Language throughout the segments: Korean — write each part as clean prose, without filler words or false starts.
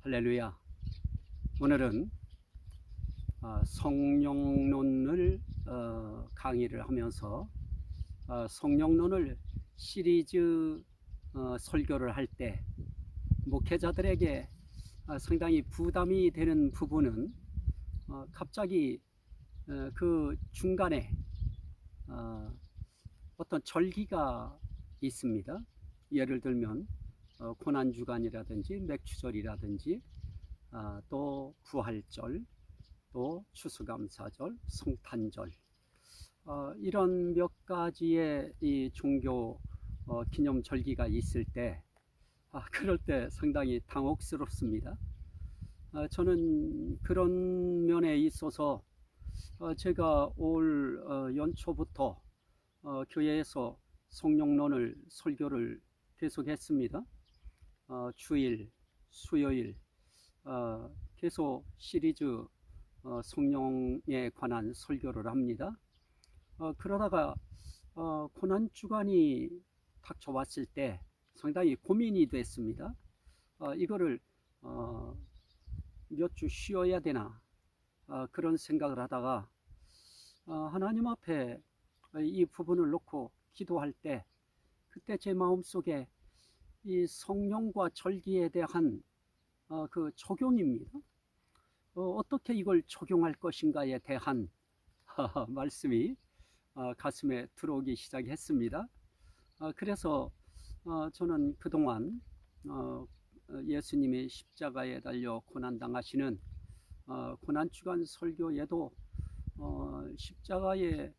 할렐루야. 오늘은 성령론을 강의를 하면서 성령론을 시리즈 설교를 할 때 목회자들에게 상당히 부담이 되는 부분은 갑자기 그 중간에 어떤 절기가 있습니다. 예를 들면 고난주간이라든지 맥추절이라든지 또 부활절, 또 추수감사절, 성탄절, 이런 몇 가지의 이 종교 기념 절기가 있을 때 그럴 때 상당히 당혹스럽습니다. 저는 그런 면에 있어서 제가 올 연초부터 교회에서 성령론을 설교를 계속했습니다. 주일, 수요일 계속 시리즈 성령에 관한 설교를 합니다. 그러다가 고난주간이 닥쳐왔을 때 상당히 고민이 됐습니다. 이거를 몇 주 쉬어야 되나 그런 생각을 하다가 하나님 앞에 이 부분을 놓고 기도할 때 그때 제 마음속에 이 성령과 절기에 대한 그 적용입니다. 어떻게 이걸 적용할 것인가에 대한 말씀이 가슴에 들어오기 시작했습니다. 그래서 저는 그동안 예수님이 십자가에 달려 고난당하시는 고난주간 설교에도 십자가의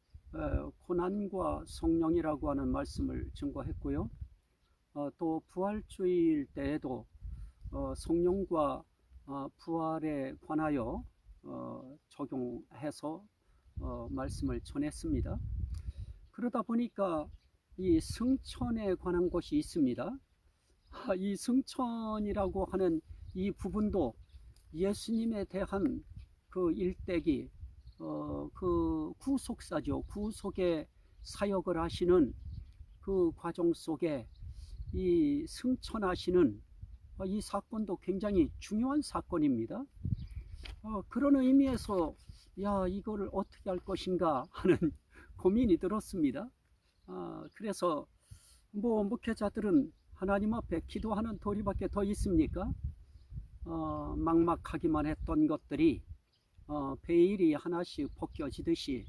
고난과 성령이라고 하는 말씀을 증거했고요. 또 부활주일 때에도 성령과 부활에 관하여 적용해서 말씀을 전했습니다. 그러다 보니까 이 승천에 관한 것이 있습니다. 이 승천이라고 하는 이 부분도 예수님에 대한 그 일대기, 그 구속사죠. 구속의 사역을 하시는 그 과정 속에 이 승천하시는 이 사건도 굉장히 중요한 사건입니다. 그런 의미에서 이거를 어떻게 할 것인가 하는 고민이 들었습니다. 그래서 목회자들은 하나님 앞에 기도하는 도리밖에 더 있습니까? 막막하기만 했던 것들이 베일이 하나씩 벗겨지듯이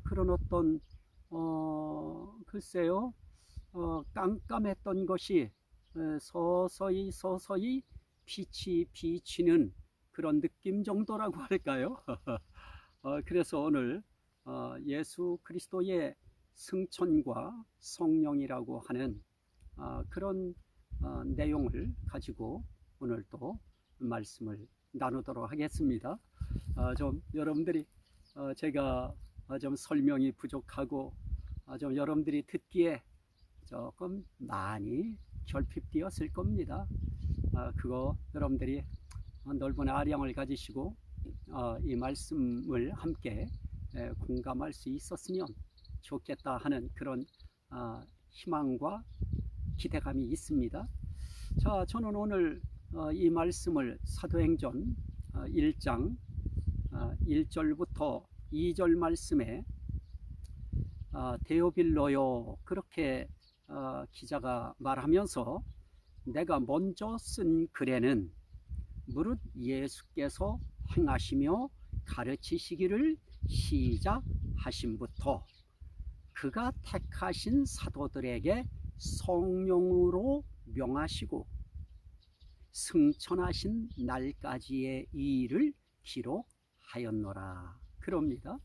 그런 어떤 글쎄요, 깜깜했던 것이 서서히 빛이 비치는 그런 느낌 정도라고 할까요? 그래서 오늘 예수 그리스도의 승천과 성령이라고 하는 그런 내용을 가지고 오늘 또 말씀을 나누도록 하겠습니다. 좀 여러분들이 제가 좀 설명이 부족하고 좀 여러분들이 듣기에 조금 많이 결핍되었을 겁니다. 그거 여러분들이 넓은 아량을 가지시고 이 말씀을 함께 공감할 수 있었으면 좋겠다 하는 그런 희망과 기대감이 있습니다. 자, 저는 오늘 이 말씀을 사도행전 1장 1절부터 2절 말씀에 데오빌로요 그렇게 기자가 말하면서 내가 먼저 쓴 글에는 무릇 예수께서 행하시며 가르치시기를 시작하심부터 그가 택하신 사도들에게 성령으로 명하시고 승천하신 날까지의 일을 기록하였노라 그럽니다.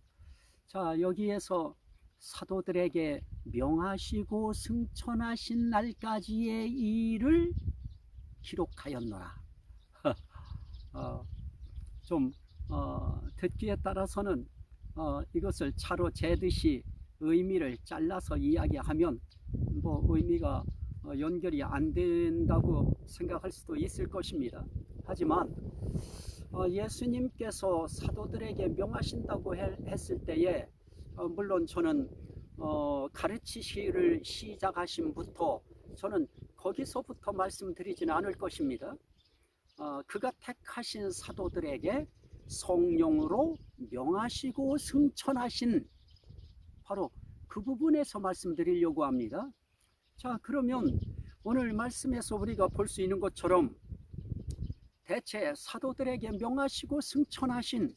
자, 여기에서 사도들에게 명하시고 승천하신 날까지의 일을 기록하였노라. 좀 듣기에 따라서는 이것을 차로 재듯이 의미를 잘라서 이야기하면 의미가 연결이 안 된다고 생각할 수도 있을 것입니다. 하지만 예수님께서 사도들에게 명하신다고 했을 때에 물론 저는 가르치시기를 시작하심부터 저는 거기서부터 말씀드리지는 않을 것입니다. 그가 택하신 사도들에게 성령으로 명하시고 승천하신 바로 그 부분에서 말씀드리려고 합니다. 자, 그러면 오늘 말씀에서 우리가 볼 수 있는 것처럼 대체 사도들에게 명하시고 승천하신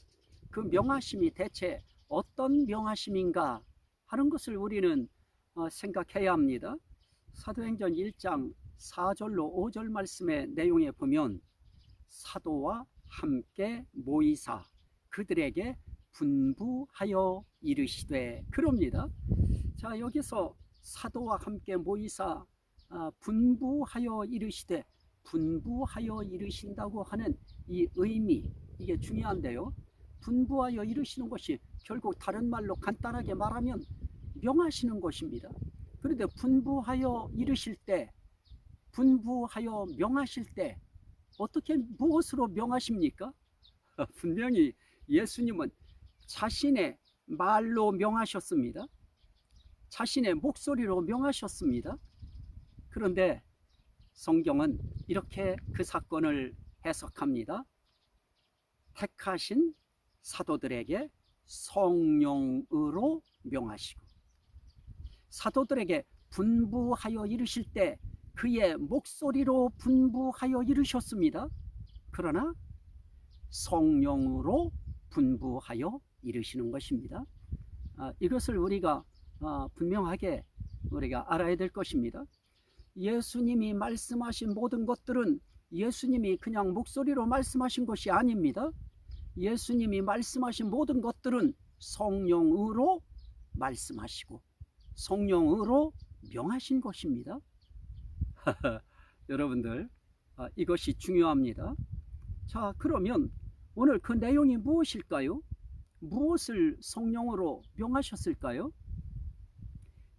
그 명하심이 대체 어떤 명하심인가 하는 것을 우리는 생각해야 합니다. 사도행전 1장 4절로 5절 말씀의 내용에 보면 사도와 함께 모이사 그들에게 분부하여 이르시되 그럽니다. 자, 여기서 사도와 함께 모이사 분부하여 이르시되 분부하여 이르신다고 하는 이 의미, 이게 중요한데요. 분부하여 이르시는 것이 결국 다른 말로 간단하게 말하면 명하시는 것입니다. 그런데 분부하여 이르실 때, 분부하여 명하실 때 어떻게 무엇으로 명하십니까? 분명히 예수님은 자신의 말로 명하셨습니다. 자신의 목소리로 명하셨습니다. 그런데 성경은 이렇게 그 사건을 해석합니다. 택하신 사도들에게 성령으로 명하시고 사도들에게 분부하여 이르실 때 그의 목소리로 분부하여 이르셨습니다. 그러나 성령으로 분부하여 이르시는 것입니다. 이것을 우리가 분명하게 우리가 알아야 될 것입니다. 예수님이 말씀하신 모든 것들은 예수님이 그냥 목소리로 말씀하신 것이 아닙니다. 예수님이 말씀하신 모든 것들은 성령으로 말씀하시고 성령으로 명하신 것입니다. 여러분들, 이것이 중요합니다. 자, 그러면 오늘 그 내용이 무엇일까요? 무엇을 성령으로 명하셨을까요?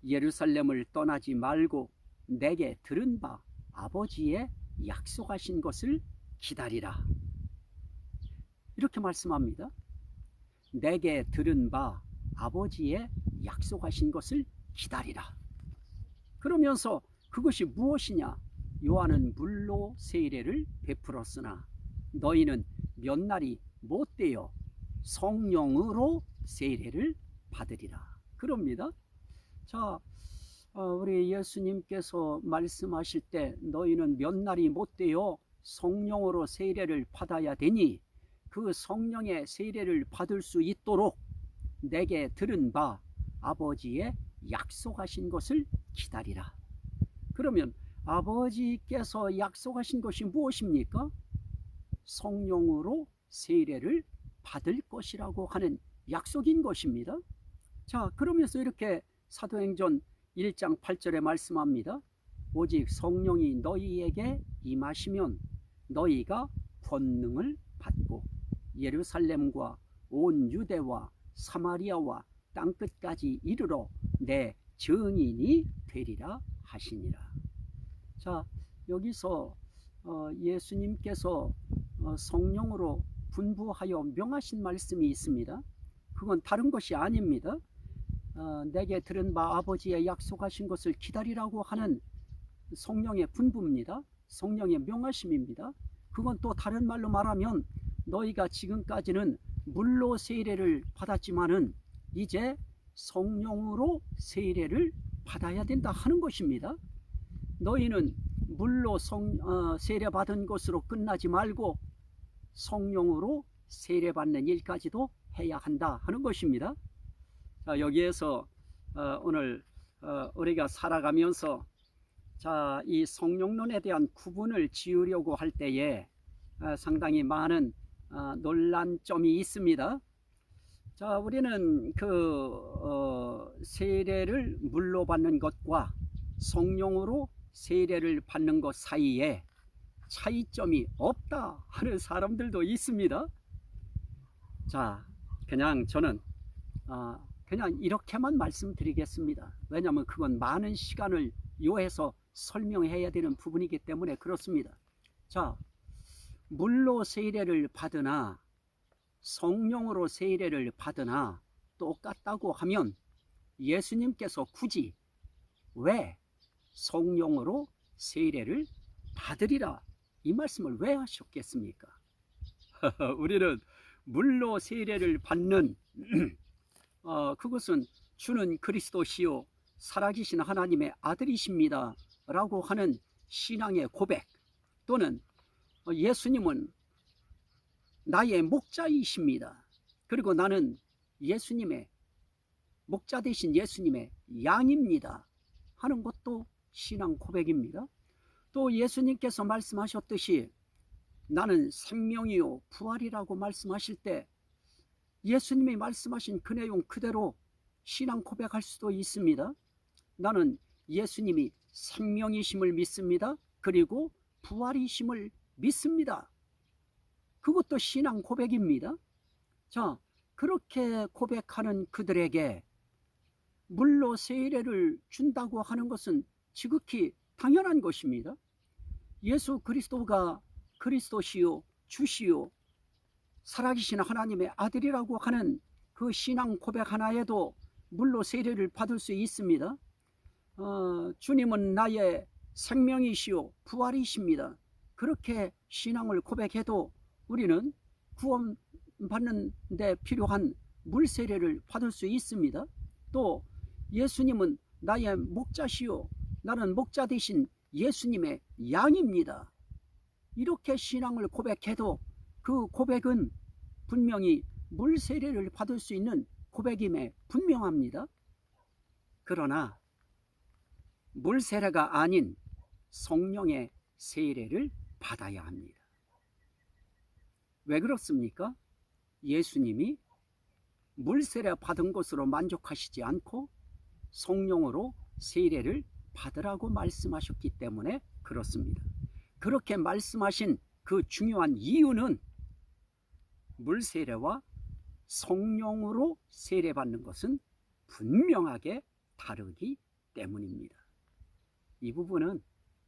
예루살렘을 떠나지 말고 내게 들은 바 아버지의 약속하신 것을 기다리라. 이렇게 말씀합니다. 내게 들은 바 아버지의 약속하신 것을 기다리라. 그러면서 그것이 무엇이냐? 요한은 물로 세례를 베풀었으나 너희는 몇 날이 못되어 성령으로 세례를 받으리라. 그럽니다. 자, 우리 예수님께서 말씀하실 때 너희는 몇 날이 못되어 성령으로 세례를 받아야 되니 그 성령의 세례를 받을 수 있도록 내게 들은 바 아버지의 약속하신 것을 기다리라. 그러면 아버지께서 약속하신 것이 무엇입니까? 성령으로 세례를 받을 것이라고 하는 약속인 것입니다. 자, 그러면서 이렇게 사도행전 1장 8절에 말씀합니다. 오직 성령이 너희에게 임하시면 너희가 권능을 받고 예루살렘과 온 유대와 사마리아와 땅끝까지 이르러 내 증인이 되리라 하시니라. 자, 여기서 예수님께서 성령으로 분부하여 명하신 말씀이 있습니다. 그건 다른 것이 아닙니다. 내게 들은 바 아버지의 약속하신 것을 기다리라고 하는 성령의 분부입니다. 성령의 명하심입니다. 그건 또 다른 말로 말하면 너희가 지금까지는 물로 세례를 받았지만은 이제 성령으로 세례를 받아야 된다 하는 것입니다. 너희는 물로 세례 받은 것으로 끝나지 말고 성령으로 세례 받는 일까지도 해야 한다 하는 것입니다. 자, 여기에서 오늘 우리가 살아가면서 자, 이 성령론에 대한 구분을 지으려고 할 때에 상당히 많은 논란점이 있습니다. 자, 우리는 세례를 물로 받는 것과 성령으로 세례를 받는 것 사이에 차이점이 없다 하는 사람들도 있습니다. 자, 그냥 저는 그냥 이렇게만 말씀드리겠습니다. 왜냐하면 그건 많은 시간을 요해서 설명해야 되는 부분이기 때문에 그렇습니다. 자, 물로 세례를 받으나 성령으로 세례를 받으나 똑같다고 하면 예수님께서 굳이 왜 성령으로 세례를 받으리라 이 말씀을 왜 하셨겠습니까? 우리는 물로 세례를 받는 그것은 주는 그리스도시요 살아계신 하나님의 아들이십니다 라고 하는 신앙의 고백, 또는 예수님은 나의 목자이십니다, 그리고 나는 예수님의 목자 되신 예수님의 양입니다 하는 것도 신앙 고백입니다. 또 예수님께서 말씀하셨듯이 나는 생명이요 부활이라고 말씀하실 때 예수님이 말씀하신 그 내용 그대로 신앙 고백할 수도 있습니다. 나는 예수님이 생명이심을 믿습니다. 그리고 부활이심을 믿습니다. 그것도 신앙 고백입니다. 자, 그렇게 고백하는 그들에게 물로 세례를 준다고 하는 것은 지극히 당연한 것입니다. 예수 그리스도가 그리스도시요 주시요 살아계신 하나님의 아들이라고 하는 그 신앙 고백 하나에도 물로 세례를 받을 수 있습니다. 주님은 나의 생명이시요 부활이십니다. 그렇게 신앙을 고백해도 우리는 구원받는 데 필요한 물 세례를 받을 수 있습니다. 또 예수님은 나의 목자시요 나는 목자 되신 예수님의 양입니다. 이렇게 신앙을 고백해도 그 고백은 분명히 물 세례를 받을 수 있는 고백임에 분명합니다. 그러나 물 세례가 아닌 성령의 세례를 받아야 합니다. 왜 그렇습니까? 예수님이 물 세례 받은 것으로 만족하시지 않고 성령으로 세례를 받으라고 말씀하셨기 때문에 그렇습니다. 그렇게 말씀하신 그 중요한 이유는 물 세례와 성령으로 세례받는 것은 분명하게 다르기 때문입니다. 이 부분은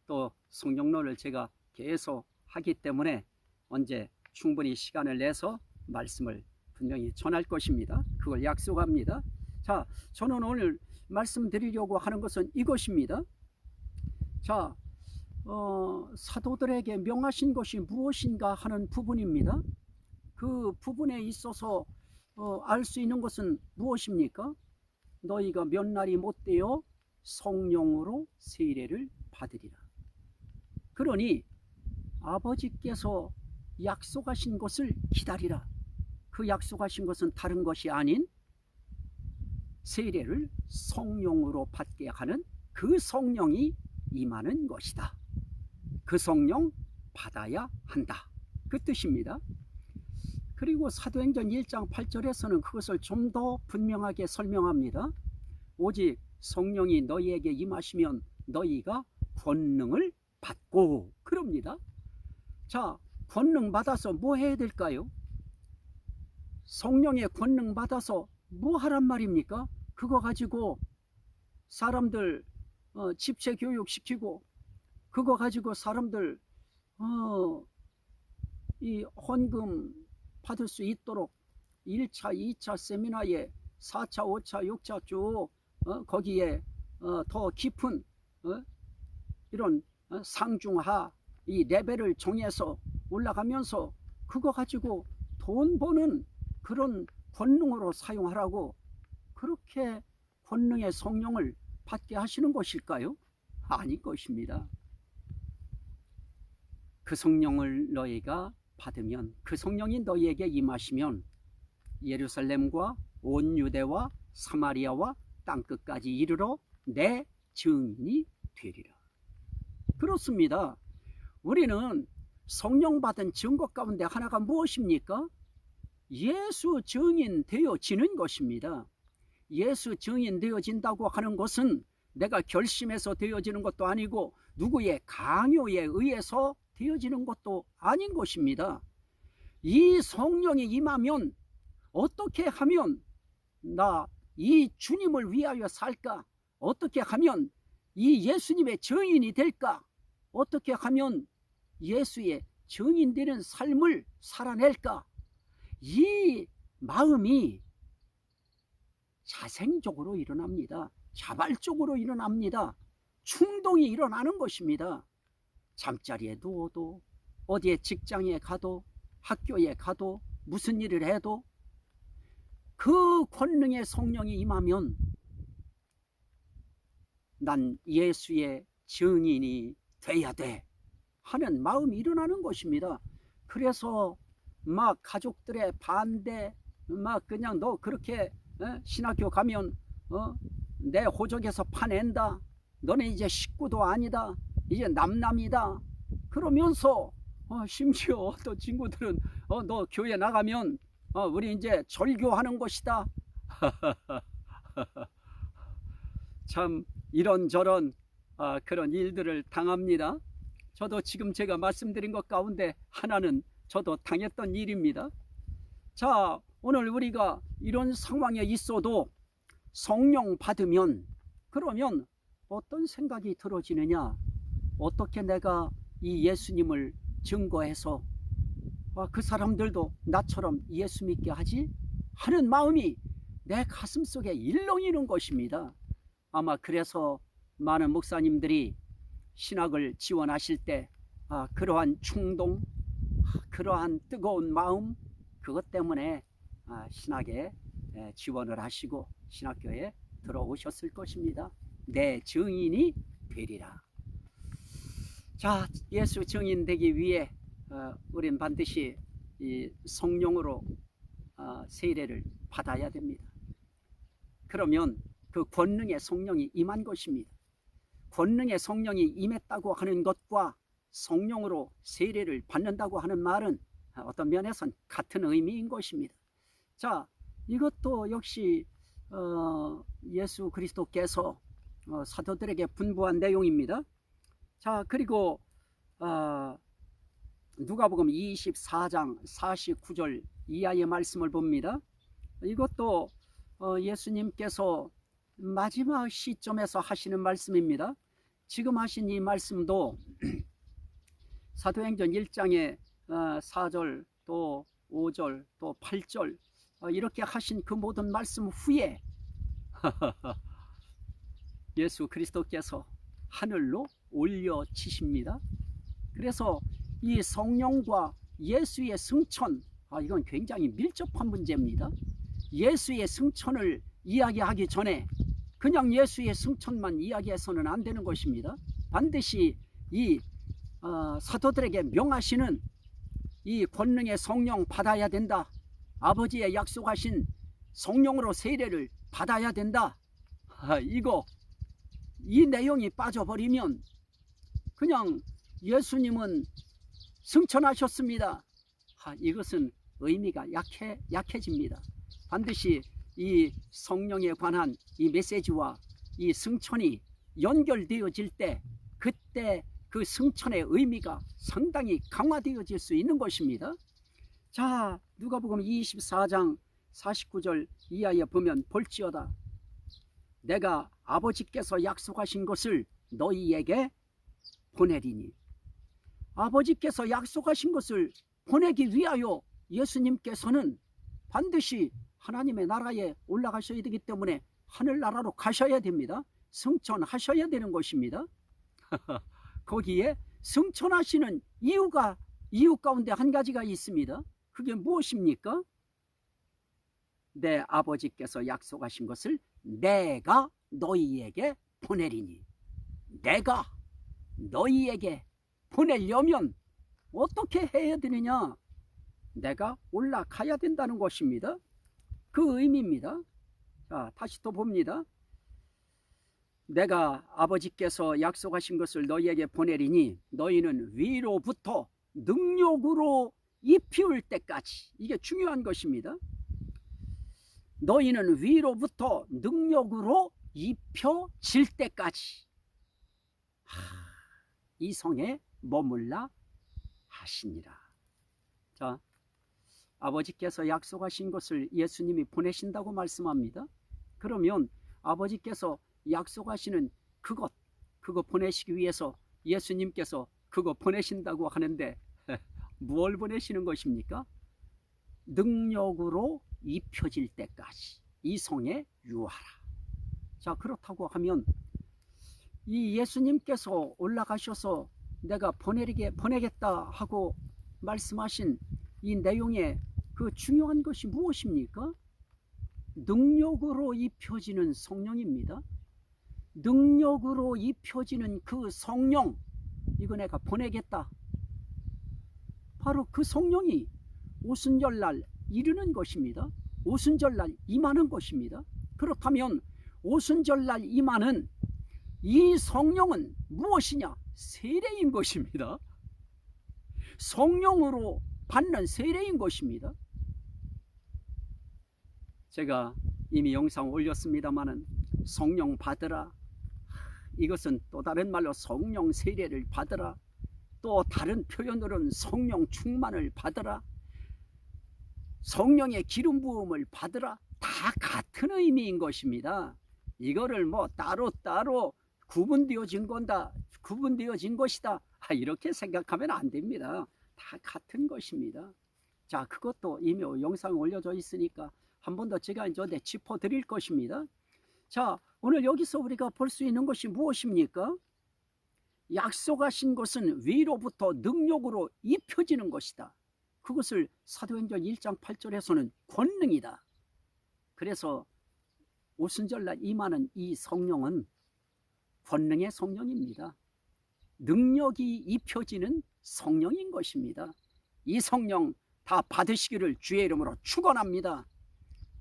또 성령론을 제가 계속 하기 때문에 언제 충분히 시간을 내서 말씀을 분명히 전할 것입니다. 그걸 약속합니다. 자, 저는 오늘 말씀드리려고 하는 것은 이것입니다. 자, 사도들에게 명하신 것이 무엇인가 하는 부분입니다. 그 부분에 있어서 알 수 있는 것은 무엇입니까? 너희가 몇 날이 못되어 성령으로 세례를 받으리라. 그러니 아버지께서 약속하신 것을 기다리라. 그 약속하신 것은 다른 것이 아닌 세례를 성령으로 받게 하는 그 성령이 임하는 것이다. 그 성령 받아야 한다. 그 뜻입니다. 그리고 사도행전 1장 8절에서는 그것을 좀 더 분명하게 설명합니다. 오직 성령이 너희에게 임하시면 너희가 권능을 받고, 그럽니다. 자, 권능 받아서 뭐 해야 될까요? 성령의 권능 받아서 뭐 하란 말입니까? 그거 가지고 사람들 집체 교육시키고, 그거 가지고 사람들 이 헌금 받을 수 있도록 1차, 2차 세미나에 4차, 5차, 6차 쭉 거기에 더 깊은 이런 상중하 이 레벨을 정해서 올라가면서 그거 가지고 돈 버는 그런 권능으로 사용하라고 그렇게 권능의 성령을 받게 하시는 것일까요? 아닐 것입니다. 그 성령을 너희가 받으면, 그 성령이 너희에게 임하시면 예루살렘과 온 유대와 사마리아와 땅끝까지 이르러 내 증인이 되리라. 그렇습니다. 우리는 성령 받은 증거 가운데 하나가 무엇입니까? 예수 증인 되어지는 것입니다. 예수 증인 되어진다고 하는 것은 내가 결심해서 되어지는 것도 아니고 누구의 강요에 의해서 되어지는 것도 아닌 것입니다. 이 성령이 임하면 어떻게 하면 나 이 주님을 위하여 살까? 어떻게 하면 이 예수님의 증인이 될까? 어떻게 하면 예수의 증인되는 삶을 살아낼까? 이 마음이 자생적으로 일어납니다. 자발적으로 일어납니다. 충동이 일어나는 것입니다. 잠자리에 누워도 어디에 직장에 가도 학교에 가도 무슨 일을 해도 그 권능의 성령이 임하면 난 예수의 증인이 돼야 돼 하는 마음이 일어나는 것입니다. 그래서 막 가족들의 반대, 막 그냥 너 그렇게 신학교 가면 내 호적에서 파낸다, 너네 이제 식구도 아니다, 이제 남남이다 그러면서 심지어 어떤 친구들은 너 교회 나가면 우리 이제 절교하는 것이다. 참 이런저런 그런 일들을 당합니다. 저도 지금 제가 말씀드린 것 가운데 하나는 저도 당했던 일입니다. 자, 오늘 우리가 이런 상황에 있어도 성령 받으면 그러면 어떤 생각이 들어지느냐, 어떻게 내가 이 예수님을 증거해서 그 사람들도 나처럼 예수 믿게 하지 하는 마음이 내 가슴속에 일렁이는 것입니다. 아마 그래서 많은 목사님들이 신학을 지원하실 때 그러한 충동, 그러한 뜨거운 마음, 그것 때문에 신학에 지원을 하시고 신학교에 들어오셨을 것입니다. 내 증인이 되리라. 자, 예수 증인 되기 위해 우린 반드시 이 성령으로 세례를 받아야 됩니다. 그러면 그 권능의 성령이 임한 것입니다. 권능의 성령이 임했다고 하는 것과 성령으로 세례를 받는다고 하는 말은 어떤 면에선 같은 의미인 것입니다. 자, 이것도 역시 예수 그리스도께서 사도들에게 분부한 내용입니다. 자, 그리고 누가복음 24장 49절 이하의 말씀을 봅니다. 이것도 예수님께서 마지막 시점에서 하시는 말씀입니다. 지금 하신 이 말씀도 사도행전 1장의 4절 또 5절 또 8절 이렇게 하신 그 모든 말씀 후에 예수 그리스도께서 하늘로 올려지십니다. 그래서 이 성령과 예수의 승천, 이건 굉장히 밀접한 문제입니다. 예수의 승천을 이야기하기 전에 그냥 예수의 승천만 이야기해서는 안 되는 것입니다. 반드시 이 사도들에게 명하시는 이 권능의 성령 받아야 된다, 아버지의 약속하신 성령으로 세례를 받아야 된다, 이 내용이 빠져버리면 그냥 예수님은 승천하셨습니다, 이것은 의미가 약해집니다. 반드시 이 성령에 관한 이 메시지와 이 승천이 연결되어질 때 그때 그 승천의 의미가 상당히 강화되어질 수 있는 것입니다. 자, 누가복음 24장 49절 이하에 보면 볼지어다 내가 아버지께서 약속하신 것을 너희에게 보내리니, 아버지께서 약속하신 것을 보내기 위하여 예수님께서는 반드시 하나님의 나라에 올라가셔야 되기 때문에 하늘나라로 가셔야 됩니다. 승천하셔야 되는 것입니다. 거기에 승천하시는 이유 가운데 한 가지가 있습니다. 그게 무엇입니까? 내 아버지께서 약속하신 것을 내가 너희에게 보내리니, 내가 너희에게 보내려면 어떻게 해야 되느냐? 내가 올라가야 된다는 것입니다. 그 의미입니다. 자, 다시 또 봅니다. 내가 아버지께서 약속하신 것을 너희에게 보내리니 너희는 위로부터 능력으로 입히울 때까지, 이게 중요한 것입니다. 너희는 위로부터 능력으로 입혀질 때까지 이 성에 머물라 하시니라. 자, 아버지께서 약속하신 것을 예수님이 보내신다고 말씀합니다. 그러면 아버지께서 약속하시는 그거 보내시기 위해서 예수님께서 그거 보내신다고 하는데 무엇을 보내시는 것입니까? 능력으로 입혀질 때까지 이 성에 유하라. 자, 그렇다고 하면 이 예수님께서 올라가셔서 내가 보내겠다 하고 말씀하신 이 내용의 그 중요한 것이 무엇입니까? 능력으로 입혀지는 성령입니다. 능력으로 입혀지는 그 성령, 이거 내가 보내겠다. 바로 그 성령이 오순절날 이르는 것입니다. 오순절날 임하는 것입니다. 그렇다면 오순절날 임하는 이 성령은 무엇이냐? 세례인 것입니다. 성령으로 받는 세례인 것입니다. 제가 이미 영상 올렸습니다마는 성령 받으라, 이것은 또 다른 말로 성령 세례를 받으라, 또 다른 표현으로는 성령 충만을 받으라, 성령의 기름 부음을 받으라, 다 같은 의미인 것입니다. 이거를 뭐 따로 구분되어진 것이다, 이렇게 생각하면 안 됩니다. 다 같은 것입니다. 자, 그것도 이미 영상에 올려져 있으니까 한 번 더 제가 이제 짚어드릴 것입니다. 자, 오늘 여기서 우리가 볼 수 있는 것이 무엇입니까? 약속하신 것은 위로부터 능력으로 입혀지는 것이다. 그것을 사도행전 1장 8절에서는 권능이다. 그래서 오순절날 임하는 이 성령은 권능의 성령입니다. 능력이 입혀지는 성령인 것입니다. 이 성령 다 받으시기를 주의 이름으로 축원합니다.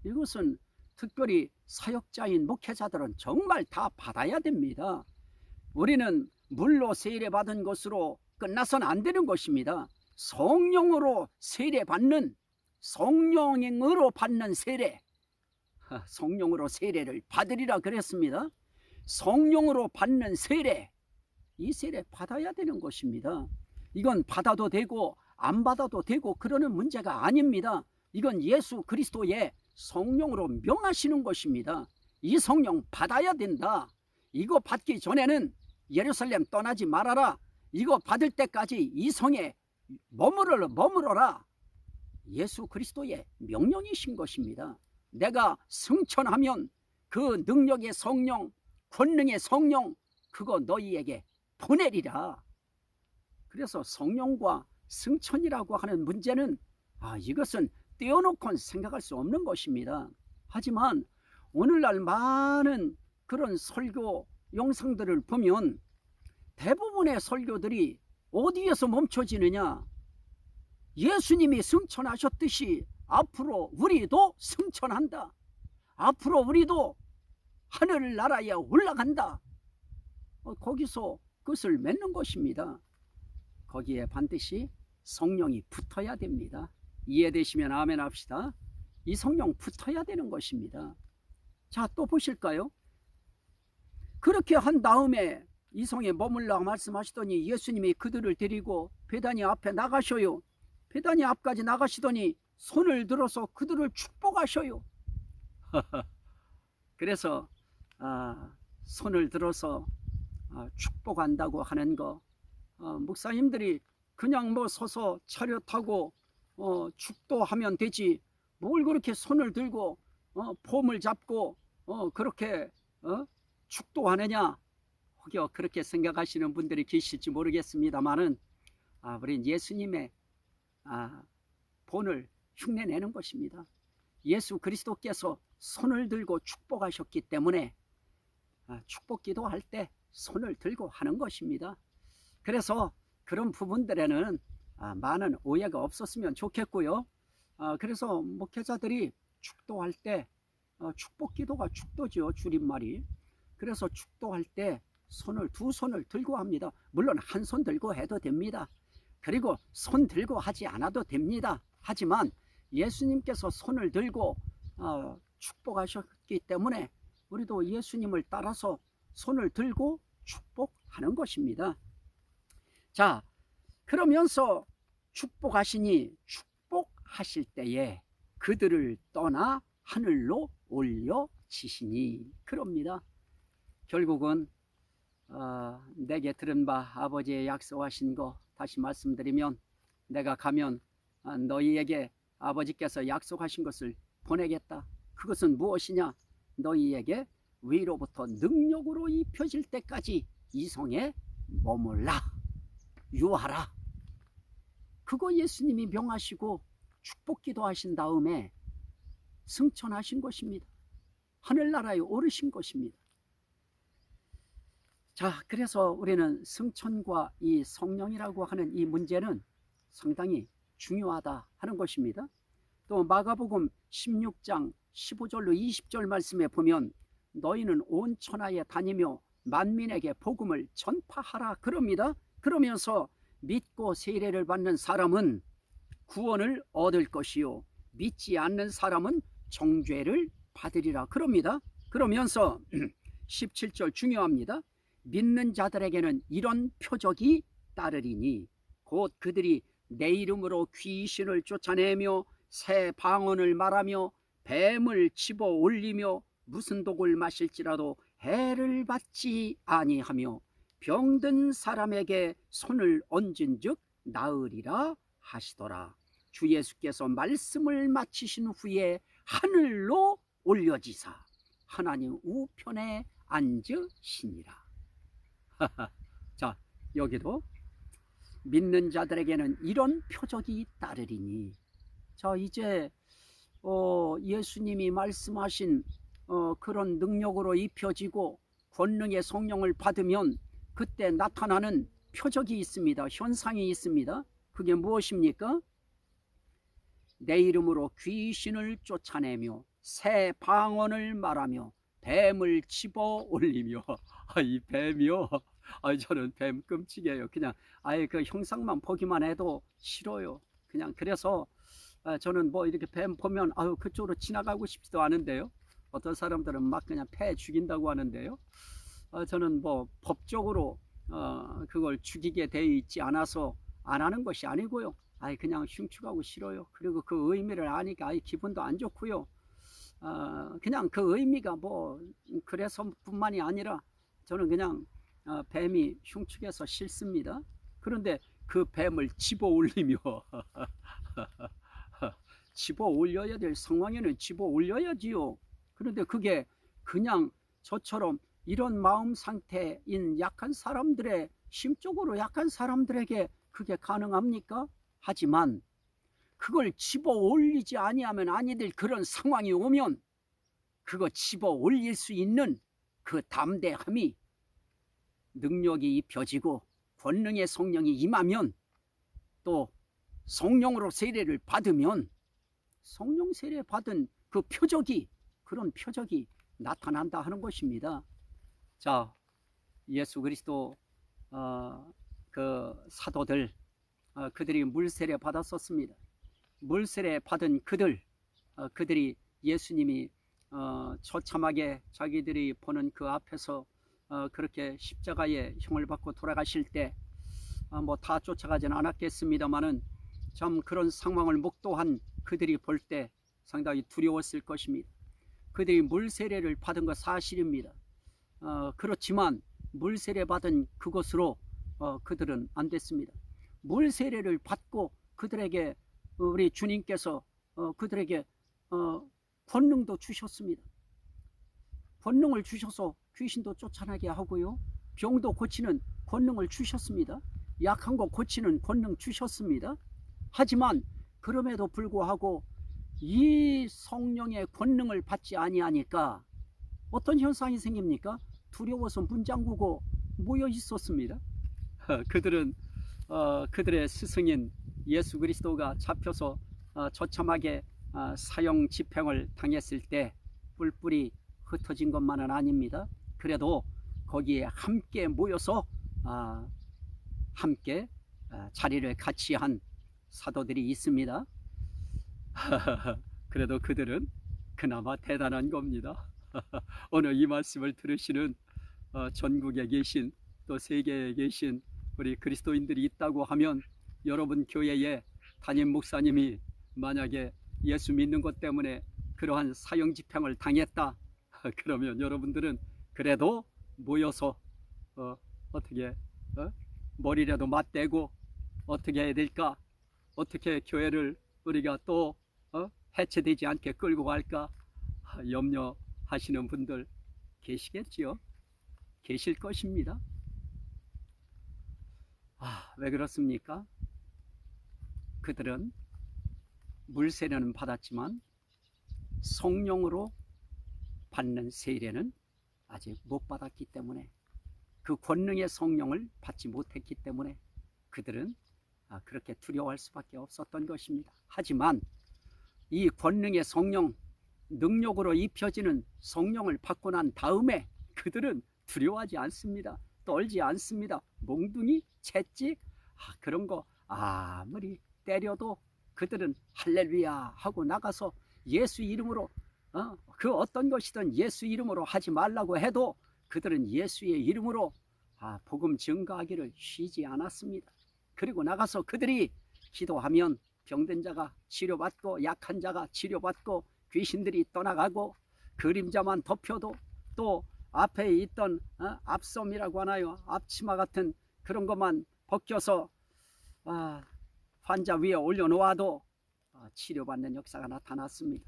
이것은 특별히 사역자인 목회자들은 정말 다 받아야 됩니다. 우리는 물로 세례받은 것으로 끝나서는 안 되는 것입니다. 성령으로 세례받는, 성령으로 받는 세례, 성령으로 세례를 받으리라 그랬습니다. 성령으로 받는 세례, 이 세례 받아야 되는 것입니다. 이건 받아도 되고 안 받아도 되고 그러는 문제가 아닙니다. 이건 예수 그리스도의 성령으로 명하시는 것입니다. 이 성령 받아야 된다. 이거 받기 전에는 예루살렘 떠나지 말아라. 이거 받을 때까지 이 성에 머물러라. 예수 그리스도의 명령이신 것입니다. 내가 승천하면 그 능력의 성령, 권능의 성령, 그거 너희에게 보내리라. 그래서 성령과 승천이라고 하는 문제는 이것은 떼어놓고는 생각할 수 없는 것입니다. 하지만 오늘날 많은 그런 설교 영상들을 보면 대부분의 설교들이 어디에서 멈춰지느냐? 예수님이 승천하셨듯이 앞으로 우리도 승천한다. 앞으로 우리도 하늘나라에 올라간다. 거기서 그것을 맺는 것입니다. 거기에 반드시 성령이 붙어야 됩니다. 이해되시면 아멘 합시다. 이 성령 붙어야 되는 것입니다. 자, 또 보실까요? 그렇게 한 다음에 이 성에 머물라 말씀하시더니 예수님이 그들을 데리고 베다니 앞에 나가셔요. 베다니 앞까지 나가시더니 손을 들어서 그들을 축복하셔요. 그래서 손을 들어서 축복한다고 하는 거, 목사님들이 그냥 뭐 서서 차려 타고 축도하면 되지 뭘 그렇게 손을 들고 폼을 잡고 그렇게 축도하느냐, 혹여 그렇게 생각하시는 분들이 계실지 모르겠습니다만은 우린 예수님의 본을 흉내내는 것입니다. 예수 그리스도께서 손을 들고 축복하셨기 때문에 축복 기도할 때 손을 들고 하는 것입니다. 그래서 그런 부분들에는 많은 오해가 없었으면 좋겠고요. 그래서 목회자들이 축도할 때 축복 기도가 축도죠, 줄임말이. 그래서 축도할 때 두 손을 들고 합니다. 물론 한 손 들고 해도 됩니다. 그리고 손 들고 하지 않아도 됩니다. 하지만 예수님께서 손을 들고 축복하셨기 때문에 우리도 예수님을 따라서 손을 들고 축복하는 것입니다. 자, 그러면서 축복하시니 축복하실 때에 그들을 떠나 하늘로 올려지시니, 그럽니다. 결국은 내게 들은 바 아버지의 약속하신 거 다시 말씀드리면, 내가 가면 너희에게 아버지께서 약속하신 것을 보내겠다. 그것은 무엇이냐? 너희에게 위로부터 능력으로 입혀질 때까지 이 성에 머물라. 유하라. 그거 예수님이 명하시고 축복기도 하신 다음에 승천하신 것입니다. 하늘나라에 오르신 것입니다. 자, 그래서 우리는 승천과 이 성령이라고 하는 이 문제는 상당히 중요하다 하는 것입니다. 또 마가복음 16장 15절로 20절 말씀에 보면 너희는 온 천하에 다니며 만민에게 복음을 전파하라 그럽니다. 그러면서 믿고 세례를 받는 사람은 구원을 얻을 것이요 믿지 않는 사람은 정죄를 받으리라 그럽니다. 그러면서 17절 중요합니다. 믿는 자들에게는 이런 표적이 따르리니 곧 그들이 내 이름으로 귀신을 쫓아내며 새 방언을 말하며 뱀을 집어 올리며 무슨 독을 마실지라도 해를 받지 아니하며 병든 사람에게 손을 얹은즉 나으리라 하시더라. 주 예수께서 말씀을 마치신 후에 하늘로 올려지사 하나님 우편에 앉으시니라. 자, 여기도 믿는 자들에게는 이런 표적이 따르리니. 자, 이제 예수님이 말씀하신 그런 능력으로 입혀지고 권능의 성령을 받으면 그때 나타나는 표적이 있습니다. 현상이 있습니다. 그게 무엇입니까? 내 이름으로 귀신을 쫓아내며 새 방언을 말하며 뱀을 집어 올리며. 이 뱀이요, 저는 뱀 끔찍해요. 그냥 아예 그 형상만 보기만 해도 싫어요. 그냥 그래서 저는 뭐 이렇게 뱀 보면 그쪽으로 지나가고 싶지도 않은데요. 어떤 사람들은 막 그냥 패 죽인다고 하는데요. 저는 뭐 법적으로 그걸 죽이게 돼 있지 않아서 안 하는 것이 아니고요. 그냥 흉측하고 싫어요. 그리고 그 의미를 아니까 기분도 안 좋고요. 그냥 그 의미가 뭐 그래서 뿐만이 아니라 저는 그냥 뱀이 흉측해서 싫습니다. 그런데 그 뱀을 집어 올리며 집어 올려야 될 상황에는 집어 올려야지요. 그런데 그게 그냥 저처럼 이런 마음 상태인 약한 사람들의, 심적으로 약한 사람들에게 그게 가능합니까? 하지만 그걸 집어 올리지 아니하면 아니 될 그런 상황이 오면 그거 집어 올릴 수 있는 그 담대함이, 능력이 입혀지고 권능의 성령이 임하면, 또 성령으로 세례를 받으면 성령 세례 받은 그 표적이, 그런 표적이 나타난다 하는 것입니다. 자, 예수 그리스도 그 사도들, 그들이 물세례 받았었습니다. 물세례 받은 그들이 예수님이 처참하게 자기들이 보는 그 앞에서 그렇게 십자가의 형을 받고 돌아가실 때 뭐 다 쫓아가지는 않았겠습니다마는 참 그런 상황을 목도한 그들이 볼 때 상당히 두려웠을 것입니다. 그들이 물세례를 받은 거 사실입니다. 그렇지만 물세례 받은 그것으로 그들은 안 됐습니다. 물세례를 받고 그들에게 우리 주님께서 그들에게 권능도 주셨습니다. 권능을 주셔서 귀신도 쫓아나게 하고요, 병도 고치는 권능을 주셨습니다. 약한 거 고치는 권능 주셨습니다. 하지만 그럼에도 불구하고 이 성령의 권능을 받지 아니하니까 어떤 현상이 생깁니까? 두려워서 문 잠그고 모여 있었습니다. 그들은 그들의 스승인 예수 그리스도가 잡혀서 처참하게 사형 집행을 당했을 때 뿔뿔이 흩어진 것만은 아닙니다. 그래도 거기에 함께 모여서 함께 자리를 같이 한 사도들이 있습니다. 그래도 그들은 그나마 대단한 겁니다. 오늘 이 말씀을 들으시는 전국에 계신, 또 세계에 계신 우리 그리스도인들이 있다고 하면, 여러분 교회에 담임 목사님이 만약에 예수 믿는 것 때문에 그러한 사형 집행을 당했다 그러면 여러분들은 그래도 모여서 어떻게 머리라도 맞대고 어떻게 해야 될까, 어떻게 교회를 우리가 또 해체되지 않게 끌고 갈까 염려하시는 분들 계시겠지요. 계실 것입니다. 왜 그렇습니까? 그들은 물 세례는 받았지만 성령으로 받는 세례는 아직 못 받았기 때문에, 그 권능의 성령을 받지 못했기 때문에 그들은 그렇게 두려워할 수밖에 없었던 것입니다. 하지만 이 권능의 성령, 능력으로 입혀지는 성령을 받고 난 다음에 그들은 두려워하지 않습니다. 떨지 않습니다. 몽둥이, 채찍, 그런 거 아무리 때려도 그들은 할렐루야 하고 나가서 예수 이름으로, 그 어떤 것이든 예수 이름으로 하지 말라고 해도 그들은 예수의 이름으로 복음 증거하기를 쉬지 않았습니다. 그리고 나가서 그들이 기도하면 병든 자가 치료받고, 약한 자가 치료받고, 귀신들이 떠나가고, 그림자만 덮여도 또 앞에 있던 앞섬이라고 하나요? 앞치마 같은 그런 것만 벗겨서 환자 위에 올려놓아도 치료받는 역사가 나타났습니다.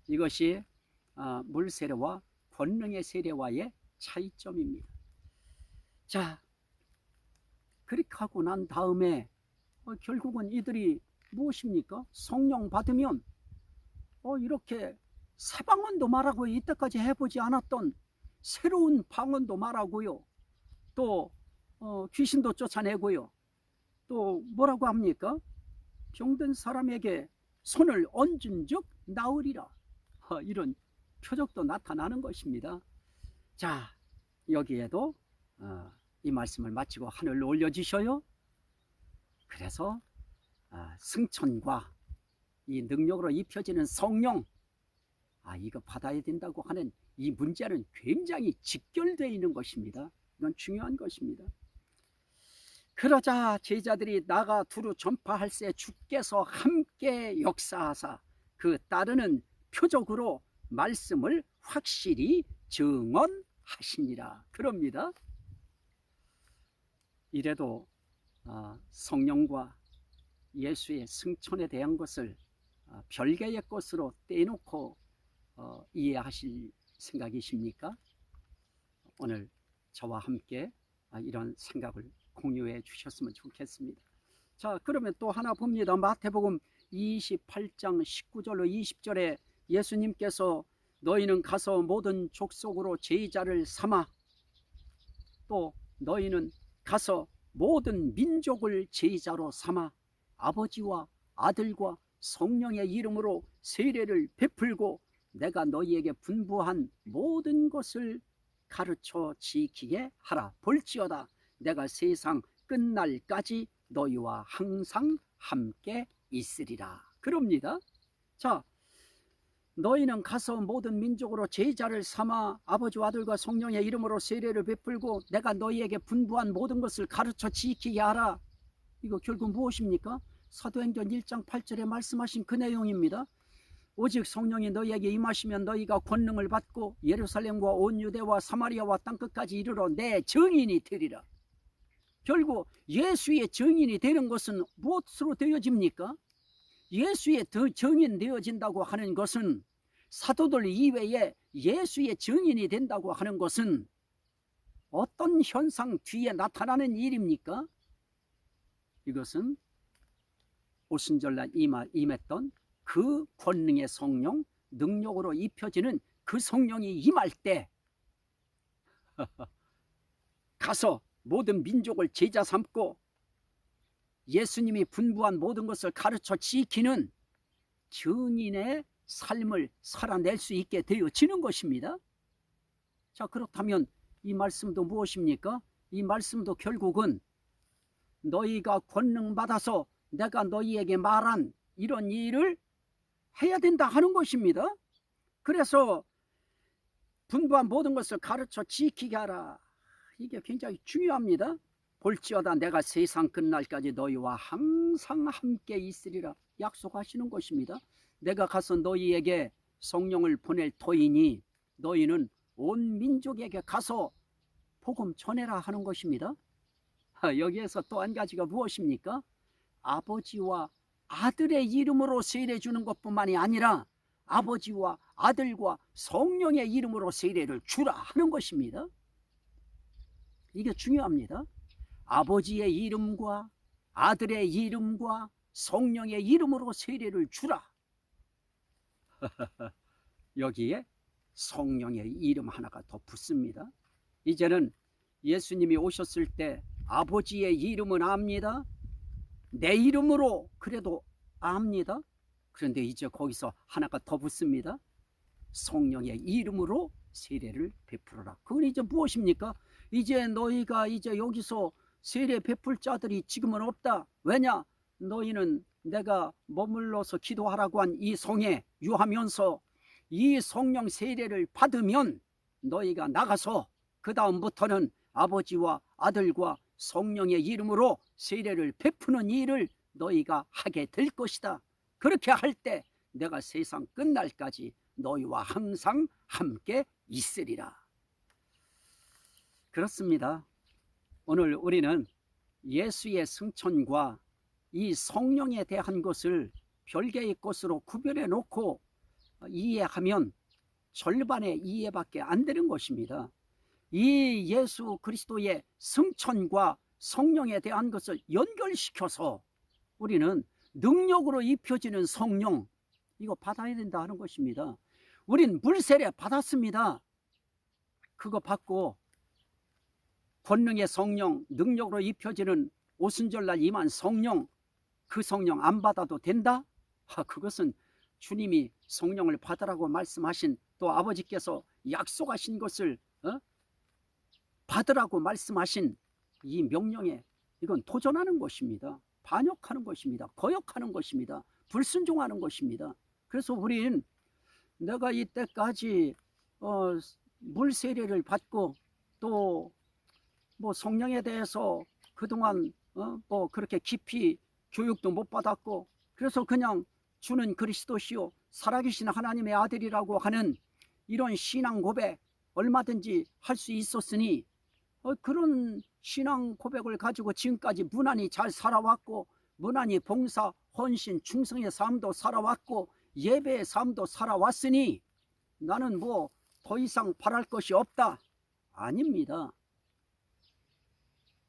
이것이 물 세례와 권능의 세례와의 차이점입니다. 자, 그렇게 하고 난 다음에 결국은 이들이 무엇입니까? 성령 받으면 이렇게 새 방언도 말하고 이때까지 해보지 않았던 새로운 방언도 말하고요. 또 귀신도 쫓아내고요. 또 뭐라고 합니까? 병든 사람에게 손을 얹은 즉 나으리라. 이런 표적도 나타나는 것입니다. 자, 여기에도 이 말씀을 마치고 하늘로 올려주셔요. 그래서 승천과 이 능력으로 입혀지는 성령, 이거 받아야 된다고 하는 이 문제는 굉장히 직결되어 있는 것입니다. 이건 중요한 것입니다. 그러자 제자들이 나가 두루 전파할세 주께서 함께 역사하사 그 따르는 표적으로 말씀을 확실히 증언하시니라. 그럽니다. 이래도 성령과 예수의 승천에 대한 것을 별개의 것으로 떼놓고 이해하실 생각이십니까? 오늘 저와 함께 이런 생각을 공유해 주셨으면 좋겠습니다. 자, 그러면 또 하나 봅니다. 마태복음 28장 19절로 20절에 예수님께서 너희는 가서 모든 족속으로 제자를 삼아, 또 너희는 가서 모든 민족을 제자로 삼아 아버지와 아들과 성령의 이름으로 세례를 베풀고 내가 너희에게 분부한 모든 것을 가르쳐 지키게 하라. 볼지어다 내가 세상 끝날까지 너희와 항상 함께 있으리라. 그럽니다. 자, 너희는 가서 모든 민족으로 제자를 삼아 아버지와 아들과 성령의 이름으로 세례를 베풀고 내가 너희에게 분부한 모든 것을 가르쳐 지키게 하라. 이거 결국 무엇입니까? 사도행전 1장 8절에 말씀하신 그 내용입니다. 오직 성령이 너희에게 임하시면 너희가 권능을 받고 예루살렘과 온 유대와 사마리아와 땅끝까지 이르러 내 증인이 되리라. 결국 예수의 증인이 되는 것은 무엇으로 되어집니까? 예수의 증인 되어진다고 하는 것은, 사도들 이외에 예수의 증인이 된다고 하는 것은 어떤 현상 뒤에 나타나는 일입니까? 이것은 오순절날 임했던 그 권능의 성령, 능력으로 입혀지는 그 성령이 임할 때 가서 모든 민족을 제자 삼고 예수님이 분부한 모든 것을 가르쳐 지키는 증인의 삶을 살아낼 수 있게 되어지는 것입니다. 자, 그렇다면 이 말씀도 무엇입니까? 이 말씀도 결국은 너희가 권능 받아서 내가 너희에게 말한 이런 일을 해야 된다 하는 것입니다. 그래서 분부한 모든 것을 가르쳐 지키게 하라. 이게 굉장히 중요합니다. 볼지어다 내가 세상 끝날까지 너희와 항상 함께 있으리라 약속하시는 것입니다. 내가 가서 너희에게 성령을 보낼 터이니 너희는 온 민족에게 가서 복음 전해라 하는 것입니다. 여기에서 또 한 가지가 무엇입니까? 아버지와 아들의 이름으로 세례 주는 것뿐만이 아니라 아버지와 아들과 성령의 이름으로 세례를 주라 하는 것입니다. 이게 중요합니다. 아버지의 이름과 아들의 이름과 성령의 이름으로 세례를 주라. 여기에 성령의 이름 하나가 더 붙습니다. 이제는 예수님이 오셨을 때 아버지의 이름은 압니다. 내 이름으로 그래도 압니다. 그런데 이제 거기서 하나가 더 붙습니다. 성령의 이름으로 세례를 베풀어라. 그건 이제 무엇입니까? 이제 너희가 이제 여기서 세례 베풀 자들이 지금은 없다. 왜냐? 너희는 내가 머물러서 기도하라고 한 이 성에 유하면서 이 성령 세례를 받으면 너희가 나가서 그 다음부터는 아버지와 아들과 성령의 이름으로 세례를 베푸는 일을 너희가 하게 될 것이다. 그렇게 할 때 내가 세상 끝날까지 너희와 항상 함께 있으리라. 그렇습니다. 오늘 우리는 예수의 승천과 이 성령에 대한 것을 별개의 것으로 구별해 놓고 이해하면 절반의 이해밖에 안 되는 것입니다. 이 예수 그리스도의 승천과 성령에 대한 것을 연결시켜서 우리는 능력으로 입혀지는 성령, 이거 받아야 된다 하는 것입니다. 우린 물세례 받았습니다. 그거 받고 권능의 성령, 능력으로 입혀지는 오순절날 임한 성령, 그 성령 안 받아도 된다? 그것은 주님이 성령을 받으라고 말씀하신, 또 아버지께서 약속하신 것을 받으라고 말씀하신 이 명령에 이건 도전하는 것입니다. 반역하는 것입니다. 거역하는 것입니다. 불순종하는 것입니다. 그래서 우리는 내가 이때까지 물세례를 받고 또 뭐 성령에 대해서 그동안 뭐 그렇게 깊이 교육도 못 받았고, 그래서 그냥 주는 그리스도시요 살아계신 하나님의 아들이라고 하는 이런 신앙 고백 얼마든지 할 수 있었으니 그런 신앙 고백을 가지고 지금까지 무난히 잘 살아왔고, 무난히 봉사, 헌신, 충성의 삶도 살아왔고, 예배의 삶도 살아왔으니 나는 뭐 더 이상 바랄 것이 없다. 아닙니다.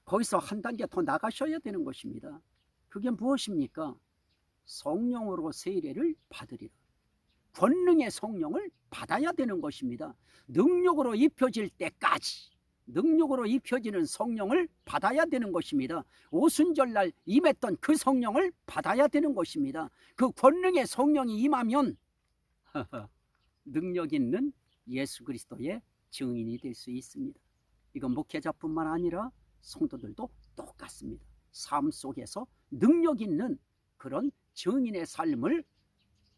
거기서 한 단계 더 나가셔야 되는 것입니다. 그게 무엇입니까? 성령으로 세례를 받으리라. 권능의 성령을 받아야 되는 것입니다. 능력으로 입혀질 때까지 능력으로 입혀지는 성령을 받아야 되는 것입니다. 오순절날 임했던 그 성령을 받아야 되는 것입니다. 그 권능의 성령이 임하면 능력 있는 예수 그리스도의 증인이 될 수 있습니다. 이건 목회자뿐만 아니라 성도들도 똑같습니다. 삶 속에서 능력 있는 그런 증인의 삶을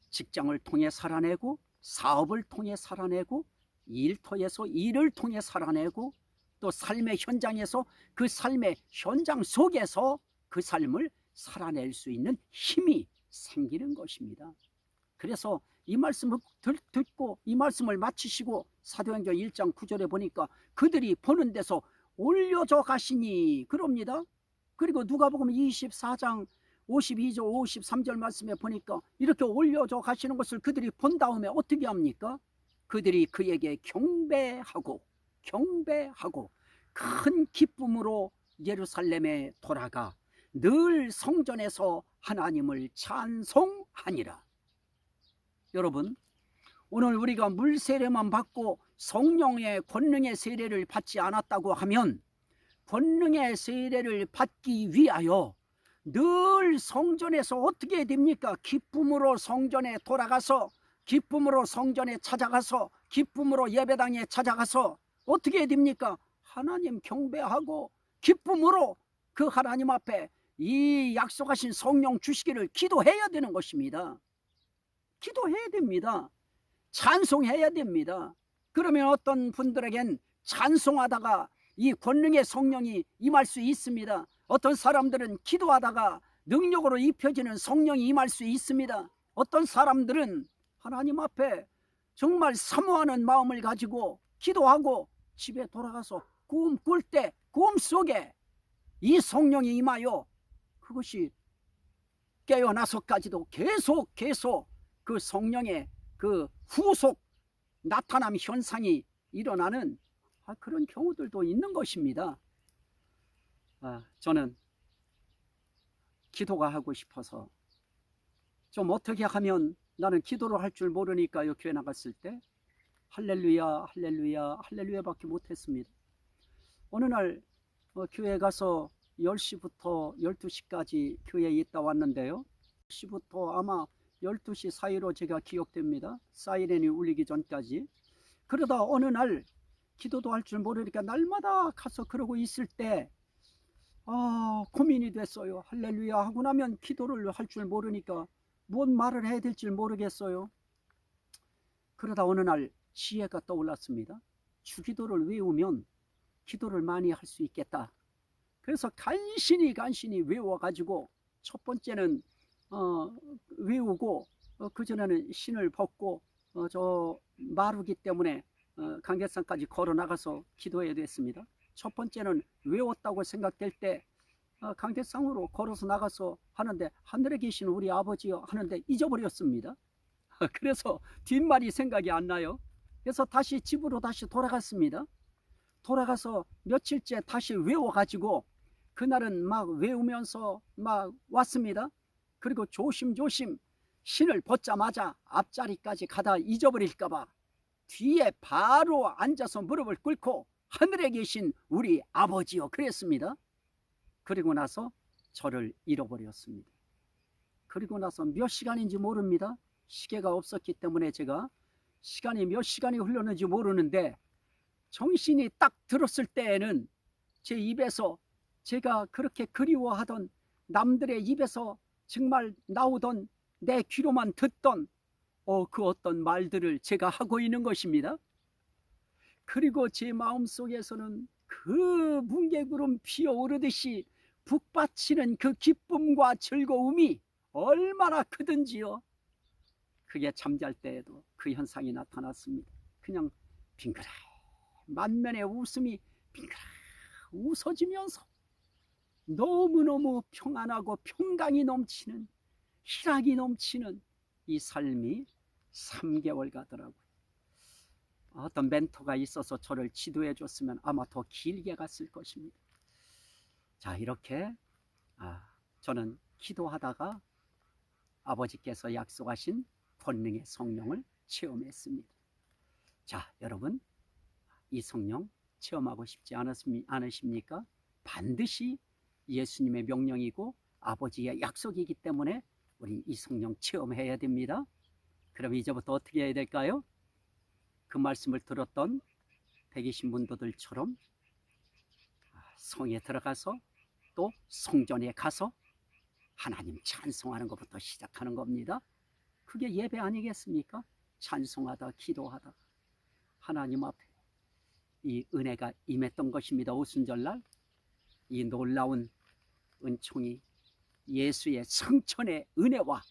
직장을 통해 살아내고, 사업을 통해 살아내고, 일터에서 일을 통해 살아내고, 또 삶의 현장에서 그 삶의 현장 속에서 그 삶을 살아낼 수 있는 힘이 생기는 것입니다. 그래서 이 말씀을 듣고 이 말씀을 마치시고 사도행전 1장 9절에 보니까 그들이 보는 데서 올려져 가시니 그럽니다. 그리고 누가복음 24장 52절 53절 말씀에 보니까 이렇게 올려져 가시는 것을 그들이 본 다음에 어떻게 합니까? 그들이 그에게 경배하고 큰 기쁨으로 예루살렘에 돌아가 늘 성전에서 하나님을 찬송하니라. 여러분, 오늘 우리가 물세례만 받고 성령의 권능의 세례를 받지 않았다고 하면 권능의 세례를 받기 위하여 늘 성전에서 어떻게 됩니까? 기쁨으로 성전에 돌아가서, 기쁨으로 성전에 찾아가서, 기쁨으로 예배당에 찾아가서 어떻게 됩니까? 하나님 경배하고 기쁨으로 그 하나님 앞에 이 약속하신 성령 주시기를 기도해야 되는 것입니다. 기도해야 됩니다. 찬송해야 됩니다. 그러면 어떤 분들에겐 찬송하다가 이 권능의 성령이 임할 수 있습니다. 어떤 사람들은 기도하다가 능력으로 입혀지는 성령이 임할 수 있습니다. 어떤 사람들은 하나님 앞에 정말 사모하는 마음을 가지고 기도하고 집에 돌아가서 꿈 꿀 때 꿈속에 이 성령이 임하여 그것이 깨어나서까지도 계속 그 성령의 그 후속 나타남 현상이 일어나는 그런 경우들도 있는 것입니다. 저는 기도가 하고 싶어서 좀 어떻게 하면, 나는 기도를 할 줄 모르니까요, 교회 나갔을 때 할렐루야 할렐루야 할렐루야밖에 못했습니다. 어느 날 교회 가서 10시부터 12시까지 교회에 있다 왔는데요, 10시부터 아마 12시 사이로 제가 기억됩니다. 사이렌이 울리기 전까지. 그러다 어느 날 기도도 할 줄 모르니까 날마다 가서 그러고 있을 때 고민이 됐어요. 할렐루야 하고 나면 기도를 할 줄 모르니까 뭔 말을 해야 될지 모르겠어요. 그러다 어느 날 지혜가 떠올랐습니다. 주기도를 외우면 기도를 많이 할 수 있겠다. 그래서 간신히 외워가지고 첫 번째는 외우고 그전에는 신을 벗고 저 마루기 때문에 강계산까지 걸어 나가서 기도해야 됐습니다. 첫 번째는 외웠다고 생각될 때 강계상으로 걸어서 나가서 하는데, 하늘에 계신 우리 아버지여 하는데 잊어버렸습니다. 그래서 뒷말이 생각이 안 나요. 그래서 다시 집으로 다시 돌아갔습니다. 돌아가서 며칠째 다시 외워가지고 그날은 막 외우면서 막 왔습니다. 그리고 조심조심 신을 벗자마자 앞자리까지 가다 잊어버릴까봐 뒤에 바로 앉아서 무릎을 꿇고 하늘에 계신 우리 아버지여 그랬습니다. 그리고 나서 저를 잃어버렸습니다. 그리고 나서 몇 시간인지 모릅니다. 시계가 없었기 때문에 제가 시간이 몇 시간이 흘렀는지 모르는데, 정신이 딱 들었을 때에는 제 입에서 제가 그렇게 그리워하던, 남들의 입에서 정말 나오던, 내 귀로만 듣던 그 어떤 말들을 제가 하고 있는 것입니다. 그리고 제 마음속에서는 그 뭉게구름 피어오르듯이 북받치는 그 기쁨과 즐거움이 얼마나 크든지요. 그게 잠잘 때에도 그 현상이 나타났습니다. 그냥 빙그레 만면의 웃음이 빙그레 웃어지면서 너무너무 평안하고 평강이 넘치는, 희락이 넘치는 이 삶이 3개월 가더라고요. 어떤 멘토가 있어서 저를 지도해 줬으면 아마 더 길게 갔을 것입니다. 자, 이렇게 저는 기도하다가 아버지께서 약속하신 권능의 성령을 체험했습니다. 자, 여러분, 이 성령 체험하고 싶지 않으십니까? 반드시 예수님의 명령이고 아버지의 약속이기 때문에 우리 이 성령 체험해야 됩니다. 그럼 이제부터 어떻게 해야 될까요? 그 말씀을 들었던 백이 신문도들처럼 성에 들어가서 또 성전에 가서 하나님 찬송하는 것부터 시작하는 겁니다. 그게 예배 아니겠습니까? 찬송하다 기도하다 하나님 앞에 이 은혜가 임했던 것입니다. 오순절날 이 놀라운 은총이 예수의 성천의 은혜와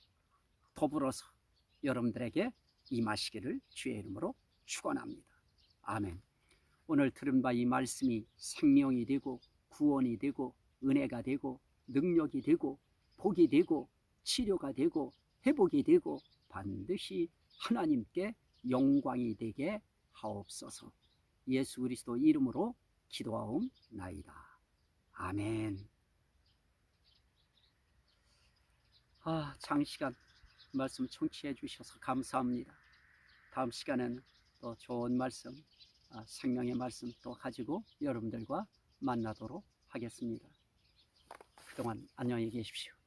더불어서 여러분들에게 임하시기를 주의 이름으로 축원합니다. 아멘. 오늘 들은 바 이 말씀이 생명이 되고 구원이 되고 은혜가 되고 능력이 되고 복이 되고 치료가 되고 회복이 되고 반드시 하나님께 영광이 되게 하옵소서. 예수 그리스도 이름으로 기도하옵나이다. 아멘. 장시간 말씀 청취해 주셔서 감사합니다. 다음 시간에는 또 좋은 말씀, 생명의 말씀 또 가지고 여러분들과 만나도록 하겠습니다. 그동안 안녕히 계십시오.